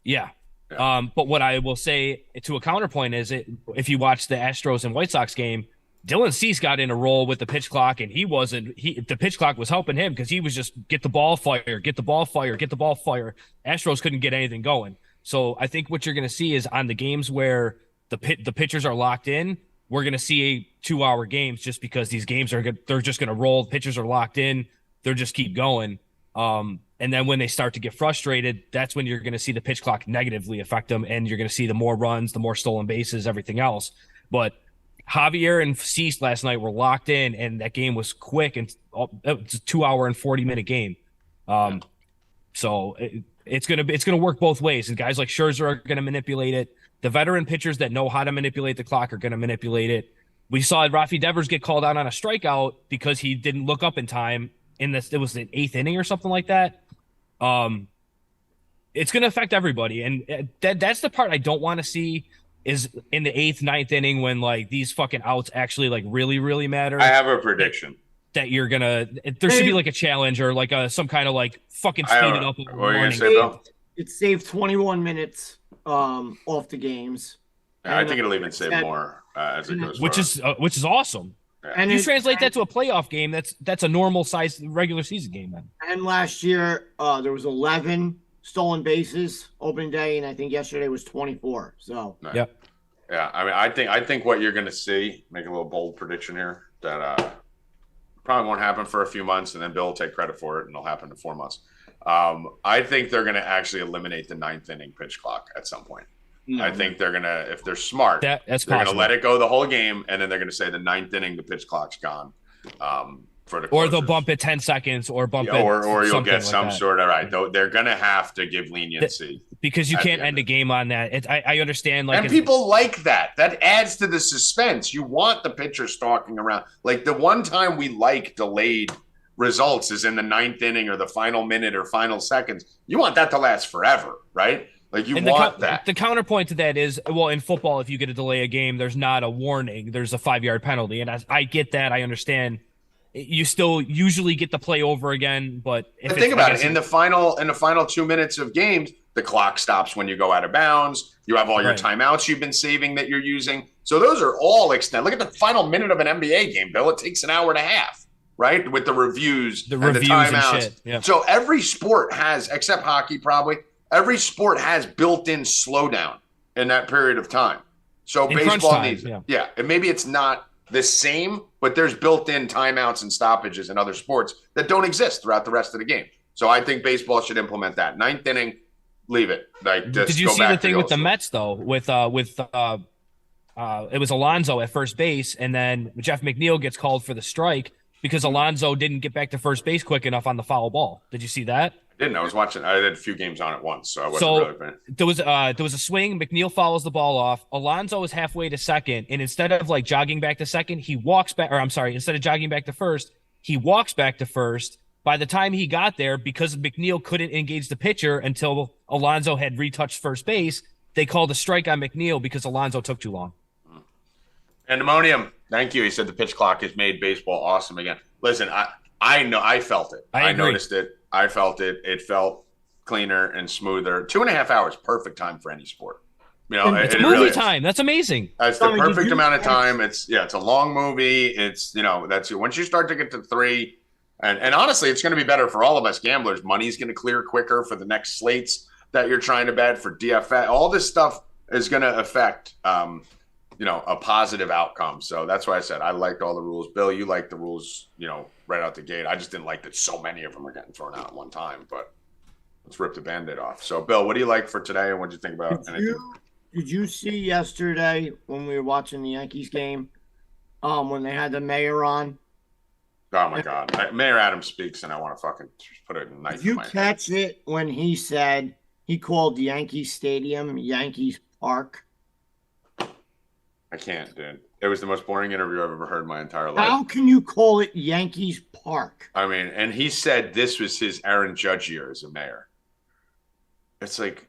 Yeah. But what I will say to a counterpoint is if you watch the Astros and White Sox game, Dylan Cease got in a roll with the pitch clock, and the pitch clock was helping him because he was just get the ball fire. Astros couldn't get anything going. So I think what you're going to see is on the games where the pitchers are locked in, we're going to see 2-hour games just because these games they're just going to roll. Pitchers are locked in. They'll just keep going. And then when they start to get frustrated, that's when you're going to see the pitch clock negatively affect them, and you're going to see the more runs, the more stolen bases, everything else. But Javier and Cease last night were locked in, and that game was quick, and it's a 2-hour and 40-minute game. So it's gonna work both ways, and guys like Scherzer are going to manipulate it. The veteran pitchers that know how to manipulate the clock are going to manipulate it. We saw Rafi Devers get called out on a strikeout because he didn't look up in time. It was the 8th inning or something like that. It's going to affect everybody, and that's the part I don't want to see is in the 8th, 9th inning when like these fucking outs actually like really, really matter. I have a prediction that you're gonna. There should be like a challenge or like some kind of like fucking speed it up. What are you gonna say, Bill? It saved 21 minutes off the games. Yeah, I think it'll even save more as it goes. Which is awesome. Yeah. And you translate that to a playoff game, that's a normal size regular season game then. And last year there was 11 stolen bases opening day, and I think yesterday was 24. So yeah. I mean, I think what you're going to see, make a little bold prediction here, that probably won't happen for a few months, and then Bill will take credit for it, and it'll happen in 4 months. I think they're going to actually eliminate the 9th inning pitch clock at some point. I think they're gonna, if they're smart, they're gonna let it go the whole game, and then they're gonna say the 9th inning the pitch clock's gone. For the closers. Or they'll bump it 10 seconds, or bump it, or you'll get like some sort of right. They're gonna have to give leniency because you can't end a game on that. I understand, like, and people like that. That adds to the suspense. You want the pitcher stalking around. Like the one time we like delayed results is in the 9th inning or the final minute or final seconds. You want that to last forever, right? Like you want that. The counterpoint to that is, well, in football, if you get to delay a game, there's not a warning. There's a 5-yard penalty. And I get that. I understand. You still usually get the play over again. But think about it. In the final 2 minutes of games, the clock stops when you go out of bounds. You have all your timeouts you've been saving that you're using. So those are all extended. Look at the final minute of an NBA game, Bill. It takes an hour and a half, right? With the reviews and the timeouts. And shit. Yeah. So every sport has, except hockey probably, every sport has built-in slowdown in that period of time. So in baseball needs it. Yeah. And maybe it's not the same, but there's built-in timeouts and stoppages in other sports that don't exist throughout the rest of the game. So I think baseball should implement that. 9th inning, leave it. Like, just did you see the thing with the Mets though? With it was Alonso at first base, and then Jeff McNeil gets called for the strike because Alonso didn't get back to first base quick enough on the foul ball. Did you see that? I was watching. I had a few games on at once, so I wasn't really paying. There was a swing. McNeil fouls the ball off. Alonso is halfway to second, and instead of like jogging back to second, he walks back. Or I'm sorry, instead of jogging back to first, he walks back to first. By the time he got there, because McNeil couldn't engage the pitcher until Alonso had retouched first base, they called a strike on McNeil because Alonso took too long. Pandemonium. Thank you. He said the pitch clock has made baseball awesome again. Listen, I know. I felt it. I noticed it. I felt it. It felt cleaner and smoother. 2.5 hours, perfect time for any sport. You know, it's movie really time. That's amazing. That's the perfect amount of time. It's a long movie. It's that's once you start to get to 3, and honestly, it's going to be better for all of us gamblers. Money's going to clear quicker for the next slates that you're trying to bet for DFS. All this stuff is going to affect a positive outcome. So that's why I said I liked all the rules. Bill, you liked the rules, right out the gate. I just didn't like that so many of them are getting thrown out at one time, but let's rip the Band-Aid off. So Bill, what do you like for today, and what did you think about anything? Did you see yesterday when we were watching the Yankees game, when they had the mayor on? Oh my God. Mayor Adams speaks and I want to fucking put it in knife. Did you catch it when he said he called Yankee Stadium Yankees Park? I can't, dude. It was the most boring interview I've ever heard in my entire life. How can you call it Yankees Park? I mean, and he said this was his Aaron Judge year as a mayor. It's like,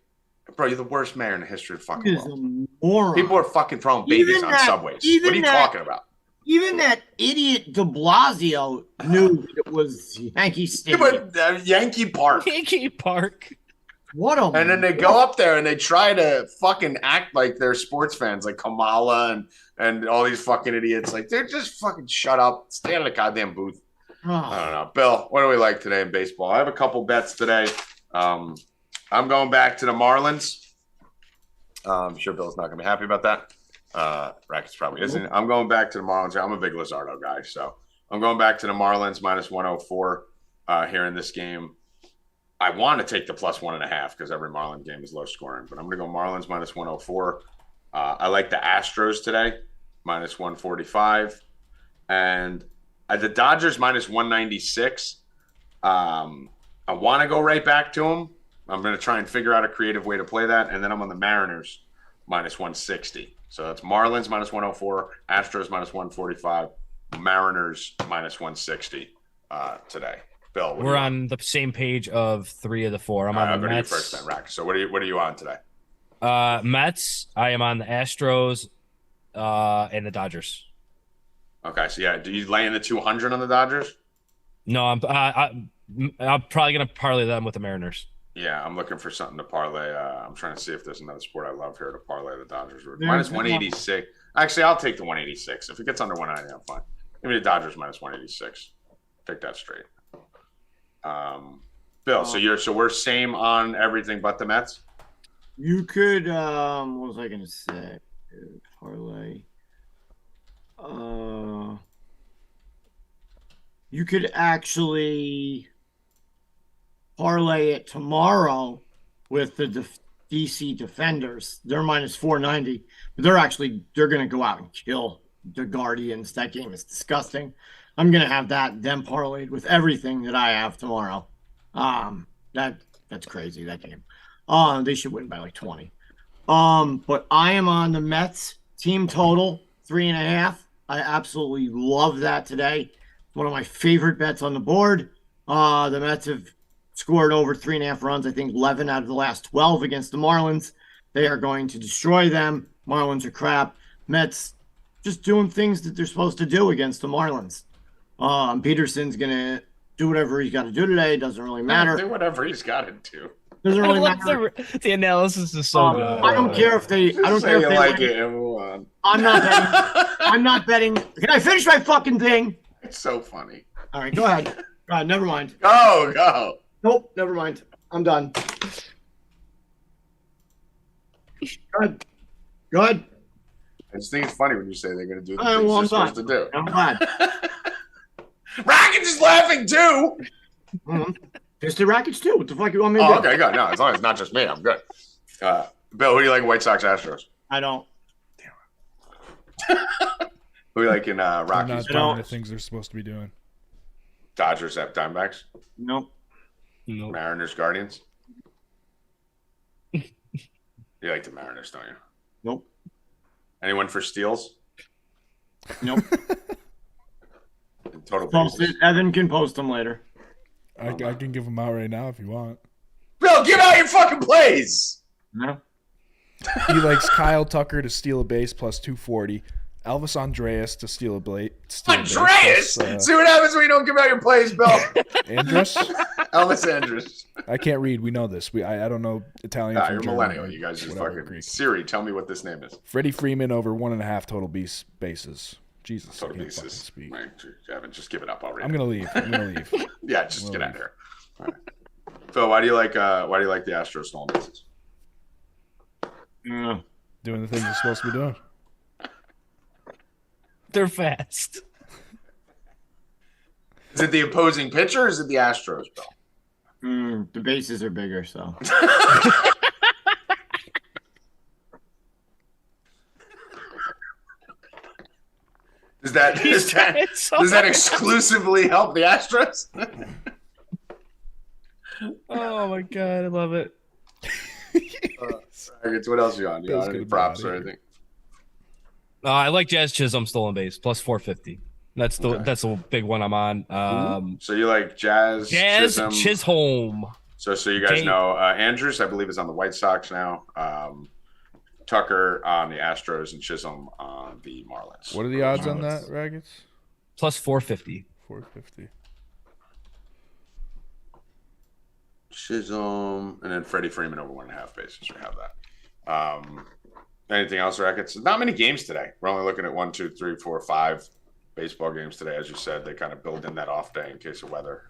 Bro, you're the worst mayor in the history of the fucking He is world. a moron. People are fucking throwing babies on subways. What are you talking about? Even that idiot de Blasio knew that it was Yankee Stadium. Yeah, but Yankee Park. Yankee Park. What a And then they go up there and they try to fucking act like they're sports fans, like Kamala and all these fucking idiots. Like, they're just fucking shut up. Stay out of the goddamn booth. I don't know. Bill, what do we like today in baseball? I have a couple bets today. I'm going back to the Marlins. I'm sure Bill's not going to be happy about that. Rackets probably isn't. I'm going back to the Marlins. I'm a big Luzardo guy, so I'm going back to the Marlins minus 104 here in this game. I want to take the plus 1.5 because every Marlin game is low scoring, but I'm going to go Marlins minus 104. I like the Astros today, minus 145. And the Dodgers minus 196. I want to go right back to them. I'm going to try and figure out a creative way to play that. And then I'm on the Mariners minus 160. So that's Marlins minus 104, Astros minus 145, Mariners minus 160 today. Bill, we're on the same page of 3 of the 4. I'm on the Mets. First bet, Rack. So what are you on today? Mets. I am on the Astros and the Dodgers. Okay, so yeah, do you lay in the 200 on the Dodgers? No, I'm probably gonna parlay them with the Mariners. Yeah, I'm looking for something to parlay. I'm trying to see if there's another sport I love here to parlay the Dodgers with. Minus 186. Actually, I'll take the 186. If it gets under 190, I'm fine. Give me the Dodgers minus 186. Take that straight. Bill, so we're same on everything but the Mets? You could what was I gonna say? Parlay. You could actually parlay it tomorrow with the DC Defenders. They're minus 490, but they're going to go out and kill the Guardians. That game is disgusting. I'm going to have them parlayed with everything that I have tomorrow. That's crazy, that game. They should win by like 20. But I am on the Mets team total 3.5. I absolutely love that today. One of my favorite bets on the board. The Mets have scored over 3.5 runs, I think 11 out of the last 12 against the Marlins. They are going to destroy them. Marlins are crap. Mets just doing things that they're supposed to do against the Marlins. Peterson's going to do whatever he's got to do today. Doesn't really matter. Do whatever he's got to do. Doesn't really matter. The analysis is so good. I don't care if they. I don't care if they like it. And move on. I'm not betting. I'm not betting. Can I finish my fucking thing? It's so funny. All right, go ahead. Never mind. Go. Nope, never mind. I'm done. Go ahead. I just think it's funny when you say they're going to do the All right, things well, they're I'm supposed to do. I'm glad. Rackets is laughing too. Mm-hmm. There's the Rackets too. What the fuck you want me to do? Okay, good. No, as long as it's not just me, I'm good. Bill, who do you like in White Sox Astros? I don't. Who do you like in I'm Rockies? not doing the things they're supposed to be doing. Dodgers at Diamondbacks? Nope. Mariners, Guardians? You like the Mariners, don't you? Nope. Anyone for steals? Nope. Total Post bases. it. Evan can post them later. I can give them out right now if you want. Bill, give out your fucking plays! No. He likes Kyle Tucker to steal a base plus 240. Elvis Andreas to steal a blade. Andreas? See what happens when you don't give out your plays, Bill. Andrus? Elvis Andrus. I can't read. We know this. I don't know Italian. Nah, from you're German millennial. or You guys just whatever, fucking Greek. Siri, tell me what this name is. Freddie Freeman over 1.5 total bases. Jesus, Total I can't fucking bases. speak. Right, Evan, just give it up already. I'm gonna leave. Yeah, just get out of here. All right. Phil, why do you like the Astros stolen bases? Yeah. Doing the things you're supposed to be doing. They're fast. Is it the opposing pitcher or is it the Astros, Bill? The bases are bigger, so. Does that exclusively help the Astros? Oh my god, I love it. What else you on? You on any props or anything? I like Jazz Chisholm stolen base plus 450. That's the big one I'm on. So you like Jazz Jazz Chisholm. Chisholm. So you guys know Andrews, I believe, is on the White Sox now. Tucker on the Astros and Chisholm on the Marlins. What are the odds on that, Rackets? Plus 450. 450. Chisholm and then Freddie Freeman over 1.5 bases. We have that. Anything else, Rackets? Not many games today. We're only looking at 1, 2, 3, 4, 5 baseball games today. As you said, they kind of build in that off day in case of weather.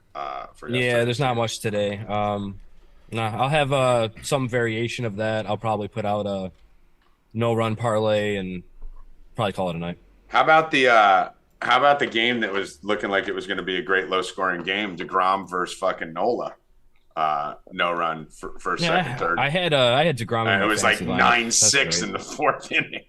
For yeah, there's not much today. I'll have some variation of that. I'll probably put out a no-run parlay and probably call it a night. How about the game that was looking like it was going to be a great low-scoring game? DeGrom versus fucking Nola. No run for second, third. I had DeGrom. And it was like 9-6 in the fourth inning.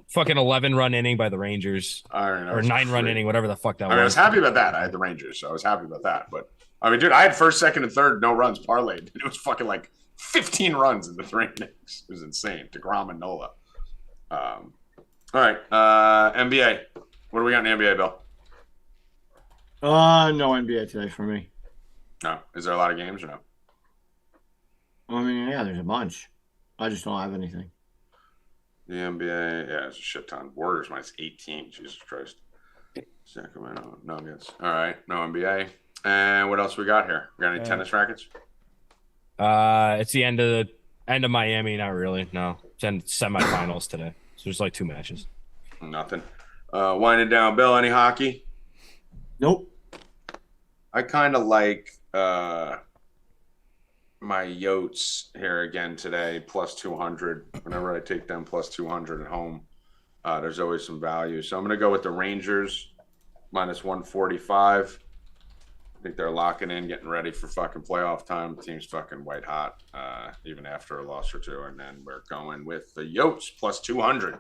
Fucking 11-run inning by the Rangers, or 9-run inning, whatever the fuck that was. I was happy about that. I had the Rangers, so I was happy about that. But I mean, dude, I had first, second, and third no runs parlayed, and it was fucking like 15 runs in the 3 innings. It was insane. DeGrom and Nola. All right, NBA. What do we got in the NBA, Bill? No NBA today for me. No. Is there a lot of games or no? I mean, yeah, there's a bunch. I just don't have anything. The NBA, yeah, it's a shit ton. Warriors minus 18. Jesus Christ. Sacramento, Nuggets. All right, no NBA. And what else we got here? We got any tennis rackets? It's the end of Miami. Not really. No, it's in semifinals today. So there's like 2 matches. Nothing. Winding down, Bill. Any hockey? Nope. I kind of like my Yotes here again today, plus 200. Whenever I take them plus 200 at home, there's always some value. So I'm going to go with the Rangers minus 145. I think they're locking in, getting ready for fucking playoff time. The team's fucking white hot, even after a loss or two. And then we're going with the Yotes plus 200.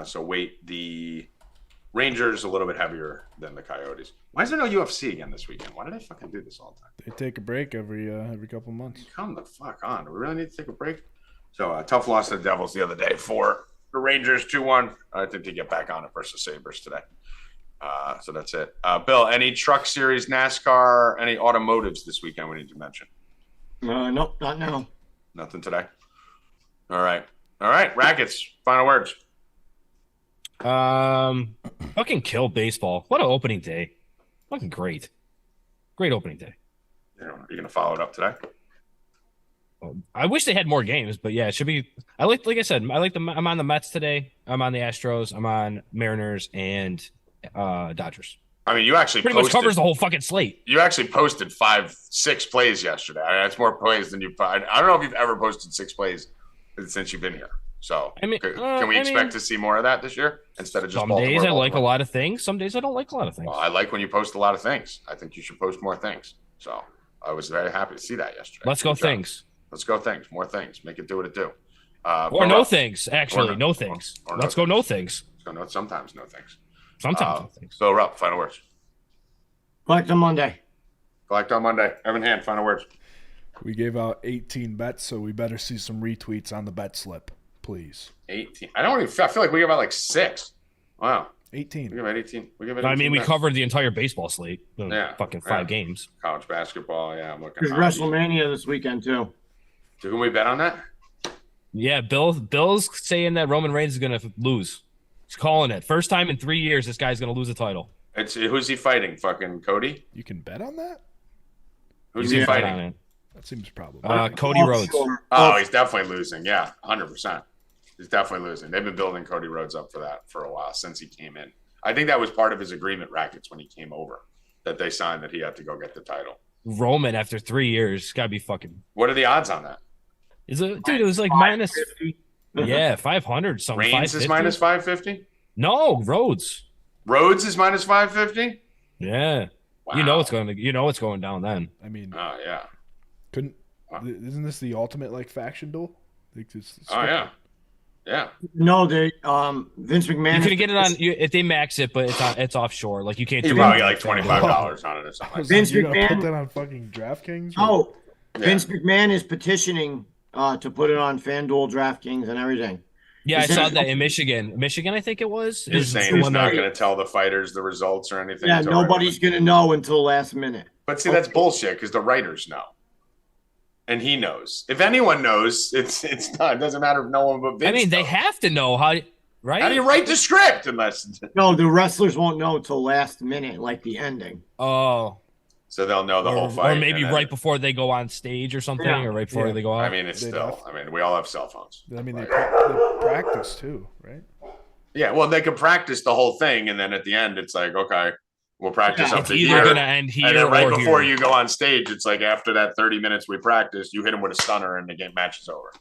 So wait, the Rangers a little bit heavier than the Coyotes. Why is there no UFC again this weekend? Why do they fucking do this all the time? They take a break every couple months. Come the fuck on. Do we really need to take a break? So tough loss to the Devils the other day for the Rangers 2-1. I think they get back on it versus Sabres today. So that's it. Bill, any truck series, NASCAR, any automotives this weekend we need to mention? Nope, not now. Nothing today. All right. Rackets, final words. Fucking kill baseball. What an opening day. Fucking great opening day. Are you gonna follow it up today? I wish they had more games, but yeah, it should be. Like I said, I'm on the Mets today. I'm on the Astros. I'm on Mariners and Dodgers. I mean, you actually pretty much covers the whole fucking slate. You actually posted 5-6 plays yesterday. I mean, that's more plays than you. I don't know if you've ever posted 6 plays since you've been here. So, can we expect to see more of that this year instead of just some days I like a lot of things. Some days I don't like a lot of things. Well, I like when you post a lot of things. I think you should post more things. So, I was very happy to see that yesterday. Let's go things. Let's go things. More things. Make it do what it do. Or no things. Actually, no things. Let's go no things. Sometimes no things. Sometimes no things. So, Rupp, final words. Collect on Monday. Evan Hand, final words. We gave out 18 bets, so we better see some retweets on the bet slip, please. 18. I feel like we gave out like 6. Wow. 18. We gave out 18. We covered the entire baseball slate. Yeah. Fucking 5 games. College basketball. Yeah, I'm looking. There's WrestleMania this weekend too. So can we bet on that? Yeah, Bill's saying that Roman Reigns is gonna lose. He's calling it. First time in 3 years, this guy's gonna lose the title. Who's he fighting? Fucking Cody? You can bet on that? Who's he fighting? That seems probable. Cody Rhodes. Oh, he's definitely losing. Yeah, 100%. He's definitely losing. They've been building Cody Rhodes up for that for a while since he came in. I think that was part of his agreement, Rackets, when he came over, that they signed that he had to go get the title. Roman after 3 years, gotta be fucking. What are the odds on that? It was like minus 500 something. Reigns is minus 550. No, Rhodes. Rhodes is minus 550. Yeah, wow. You know it's going down then. I mean, yeah. Isn't this the ultimate like faction duel? Yeah. No, they Vince McMahon. You can get it on if they max it, but it's offshore. Like you can't. You probably get like $25 on it or something. Vince McMahon put that on fucking DraftKings. Oh, yeah. Vince McMahon is petitioning to put it on FanDuel, DraftKings, and everything. Yeah, I saw that in Michigan. Michigan, I think it was. He's saying he's not going to tell the fighters the results or anything. Yeah, nobody's going to know until last minute. But see, that's bullshit because the writers know. and he knows. If anyone knows, it's not. It doesn't matter if no one but Vince I mean, they knows. have to know how, right? How do you write the script unless? No, the wrestlers won't know until last minute, like the ending. Oh. So they'll know the whole fight, or maybe and then- right before they go on stage or something, Yeah. or right before they go out. I mean, it's They still. I mean, we all have cell phones. I mean, they Like, practice too, right? yeah, well, they could practice the whole thing, and then at the end, it's like, okay, we'll practice Yeah, up it's to either here. going to end here And then right or before here. you go on stage, it's like after that 30 minutes we practice, you hit him with a stunner and the game match is over.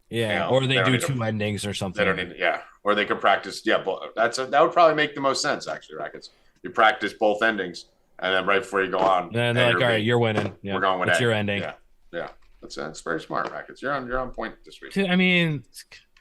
Yeah, you know, or they they don't do need to- two endings or They something. don't need, yeah, or they could practice. Yeah, but that would probably make the most sense actually. Rackets, you practice both endings, and then right before you go on, And they're A like, or all right, B. you're winning. Yeah, We're going with it's A. your ending. Yeah, that's very smart, Rackets. You're on point this week. I mean,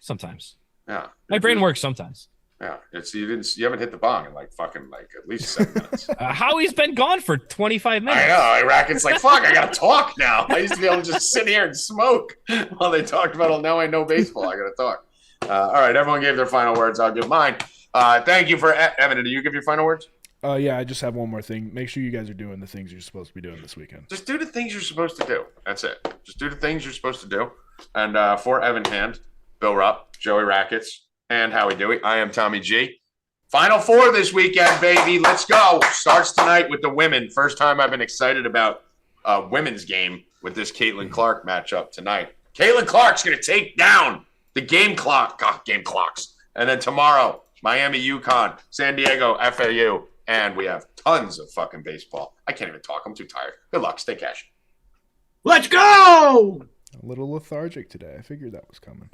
sometimes Yeah, my brain works sometimes. Yeah, you haven't hit the bong in like fucking like at least 7 minutes. Howie's been gone for 25 minutes. I know. Rackets like, fuck, I gotta talk now. I used to be able to just sit here and smoke while they talked about, now I know baseball. I gotta talk. All right, everyone gave their final words. I'll give mine. Thank you for Evan. Did you give your final words? Yeah, I just have one more thing. Make sure you guys are doing the things you're supposed to be doing this weekend. Just do the things you're supposed to do. That's it. Just do the things you're supposed to do. And for Evan Hand, Bill Rupp, Joey Rackets, and Howie Dewey, I am Tommy G. Final four this weekend, baby. Let's go. Starts tonight with the women. First time I've been excited about a women's game with this Caitlin Clark matchup tonight. Caitlin Clark's going to take down the game clocks. And then tomorrow, Miami, UConn, San Diego, FAU. And we have tons of fucking baseball. I can't even talk. I'm too tired. Good luck. Stay cash. Let's go! A little lethargic today. I figured that was coming.